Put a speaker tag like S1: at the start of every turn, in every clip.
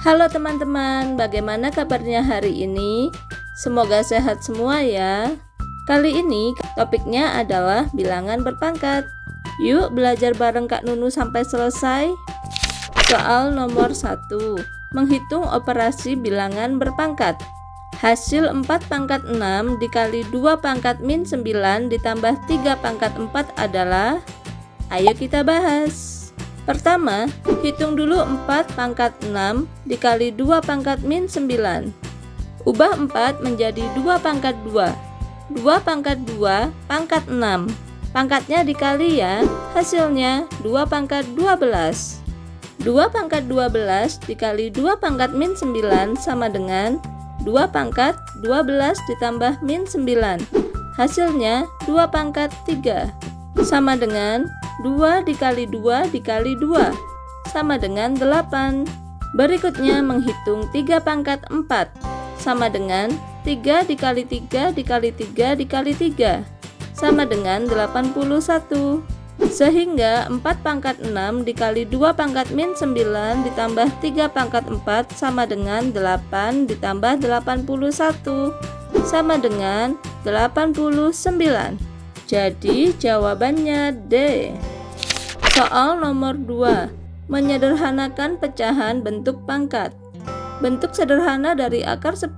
S1: Halo teman-teman, bagaimana kabarnya hari ini? Semoga sehat semua ya. Kali ini topiknya adalah bilangan berpangkat. Yuk belajar bareng Kak Nunu sampai selesai. Soal nomor 1, menghitung operasi bilangan berpangkat. Hasil 4 pangkat 6 dikali 2 pangkat min 9 ditambah 3 pangkat 4 adalah? Ayo kita bahas. Pertama, hitung dulu 4 pangkat 6 dikali 2 pangkat min 9. Ubah 4 menjadi 2 pangkat 2. 2 pangkat 2 pangkat 6. Pangkatnya dikali ya, hasilnya 2 pangkat 12. 2 pangkat 12 dikali 2 pangkat min 9 sama dengan 2 pangkat 12 ditambah min 9. Hasilnya 2 pangkat 3. Sama dengan 2 dikali 2 dikali 2 sama dengan 8. Berikutnya menghitung 3 pangkat 4 sama dengan 3 dikali 3 dikali 3 dikali 3 sama dengan 81. Sehingga 4 pangkat 6 dikali 2 pangkat min 9 ditambah 3 pangkat 4 sama dengan 8 ditambah 81 sama dengan 89. Jadi jawabannya D. Soal nomor 2, menyederhanakan pecahan bentuk pangkat. Bentuk sederhana dari akar 10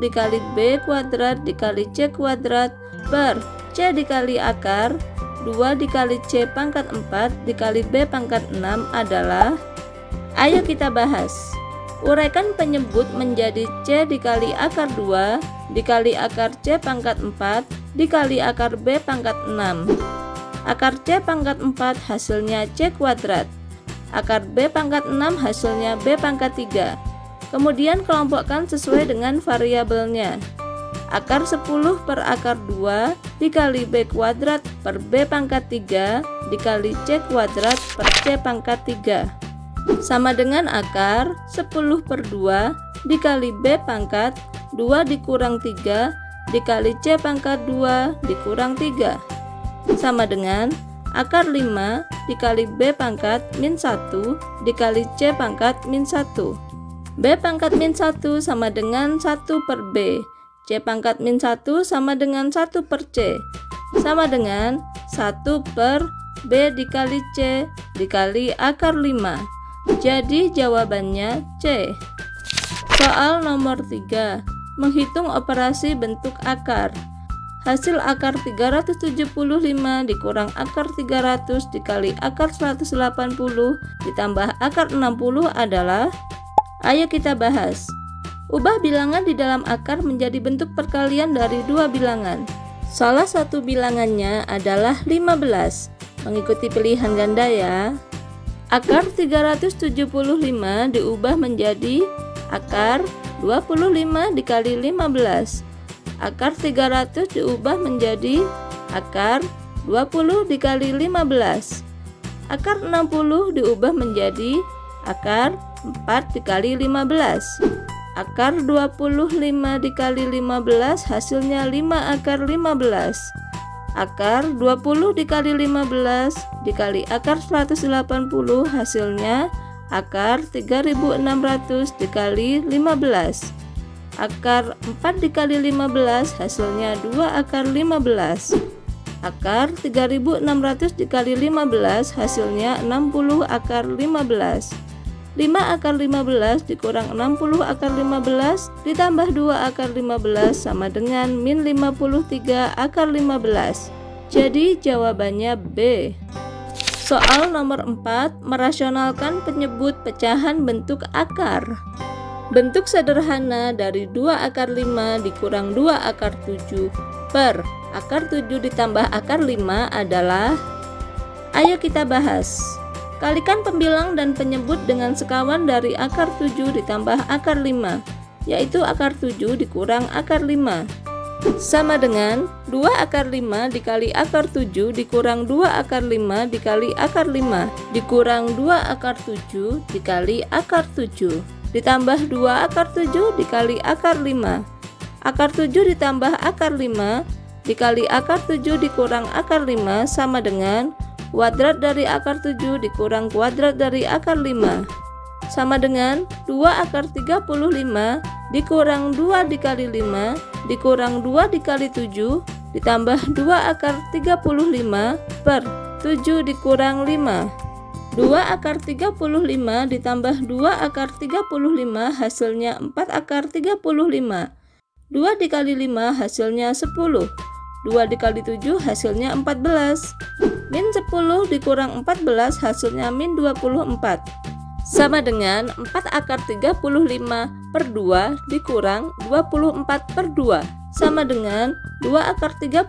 S1: dikali B kuadrat dikali C kuadrat per C dikali akar 2 dikali C pangkat 4 dikali B pangkat 6 adalah? Ayo kita bahas. Uraikan penyebut menjadi C dikali akar 2 dikali akar C pangkat 4 dikali akar B pangkat 6. Akar C pangkat 4 hasilnya C kuadrat. Akar B pangkat 6 hasilnya B pangkat 3. Kemudian kelompokkan sesuai dengan variabelnya. Akar 10 per akar 2 dikali B kuadrat per B pangkat 3 dikali C kuadrat per C pangkat 3 sama dengan akar 10 per 2 dikali B pangkat 2 dikurang 3 dikali C pangkat 2 dikurang 3 sama dengan akar 5 dikali B pangkat min 1 dikali C pangkat min 1. B pangkat min 1 sama dengan 1 per B. C pangkat min 1 sama dengan 1 per C sama dengan 1 per B dikali C dikali akar 5. Jadi jawabannya C. Soal nomor 3, menghitung operasi bentuk akar. Hasil akar 375 dikurang akar 300 dikali akar 180 ditambah akar 60 adalah? Ayo kita bahas. Ubah bilangan di dalam akar menjadi bentuk perkalian dari dua bilangan. Salah satu bilangannya adalah 15. Mengikuti pilihan ganda ya. Akar 375 diubah menjadi akar 25 dikali 15. Akar 300 diubah menjadi akar 20 dikali 15. Akar 60 diubah menjadi akar 4 dikali 15. Akar 25 dikali 15 hasilnya 5 akar 15. Akar 20 dikali 15 dikali akar 180 hasilnya akar 3600 dikali 15. Akar 4 dikali 15 hasilnya 2 akar 15. Akar 3600 dikali 15 hasilnya 60 akar 15. 5 akar 15 dikurang 60 akar 15 ditambah 2 akar 15 sama dengan min 53 akar 15. Jadi jawabannya B. Soal nomor 4, merasionalkan penyebut pecahan bentuk akar. Bentuk sederhana dari 2 akar 5 dikurang 2 akar 7 per akar 7 ditambah akar 5 adalah? Ayo kita bahas. Kalikan pembilang dan penyebut dengan sekawan dari akar 7 ditambah akar 5, yaitu akar 7 dikurang akar 5. Sama dengan 2 akar 5 dikali akar 7 dikurang 2 akar 5 dikali akar 5 dikurang 2 akar 7 dikali akar 7 ditambah 2 akar 7 dikali akar 5. Akar 7 ditambah akar 5 dikali akar 7 dikurang akar 5 sama dengan kuadrat dari akar 7 dikurang kuadrat dari akar 5. sama dengan 2 akar 35 dikurang 2 dikali 5 dikurang 2 dikali 7 ditambah 2 akar 35 per 7 dikurang 5. 2 akar 35 ditambah 2 akar 35 hasilnya 4 akar 35. 2 dikali 5 hasilnya 10. 2 dikali 7 hasilnya 14. Min 10 dikurang 14 hasilnya min 24. Sama dengan 4 akar 35 per 2 dikurang 24 per 2. Sama dengan 2 akar 35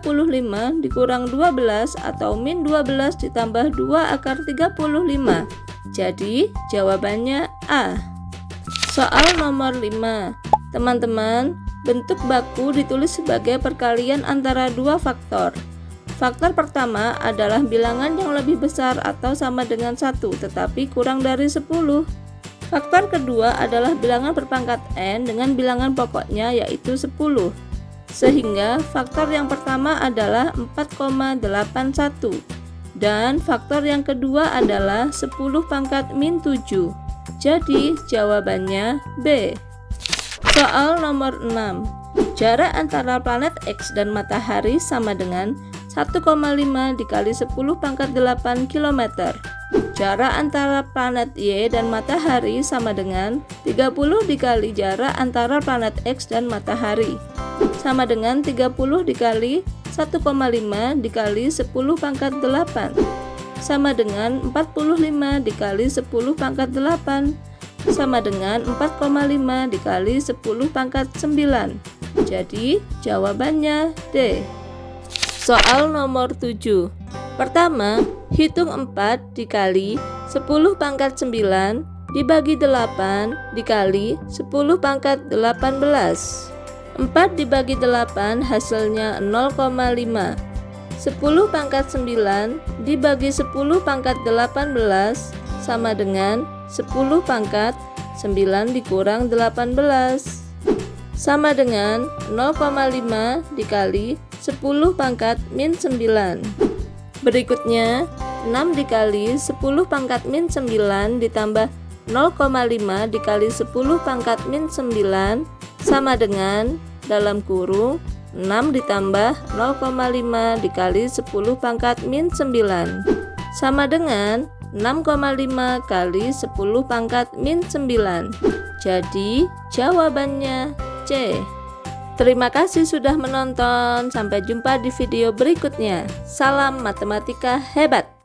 S1: dikurang 12 atau min 12 ditambah 2 akar 35. Jadi jawabannya A. Soal nomor 5. Teman-teman, bentuk baku ditulis sebagai perkalian antara dua faktor. Faktor pertama adalah bilangan yang lebih besar atau sama dengan 1 tetapi kurang dari 10. Faktor kedua adalah bilangan berpangkat n dengan bilangan pokoknya yaitu 10. Sehingga faktor yang pertama adalah 4,81 dan faktor yang kedua adalah 10 pangkat min 7. Jadi jawabannya B. Soal nomor 6. Jarak antara planet X dan matahari sama dengan 1,5 dikali 10 pangkat 8 km. Jarak antara planet Y dan matahari sama dengan 30 dikali jarak antara planet X dan matahari. Sama dengan 30 dikali 1,5 dikali 10 pangkat 8. Sama dengan 45 dikali 10 pangkat 8. Sama dengan 4,5 dikali 10 pangkat 9. Jadi jawabannya D. Soal nomor 7. Pertama, hitung 4 dikali 10 pangkat 9 dibagi 8 dikali 10 pangkat 18. 4 dibagi 8 hasilnya 0,5. 10 pangkat 9 dibagi 10 pangkat 18 sama dengan 10 pangkat 9 dikurang 18. Sama dengan 0,5 dikali 10 pangkat min 9. Berikutnya 6 dikali 10 pangkat min 9 ditambah 0,5 dikali 10 pangkat min 9 sama dengan dalam kurung 6 ditambah 0,5 dikali 10 pangkat min 9 sama dengan 6,5 kali 10 pangkat min 9. Jadi jawabannya C. Terima kasih sudah menonton. Sampai jumpa di video berikutnya. Salam matematika hebat.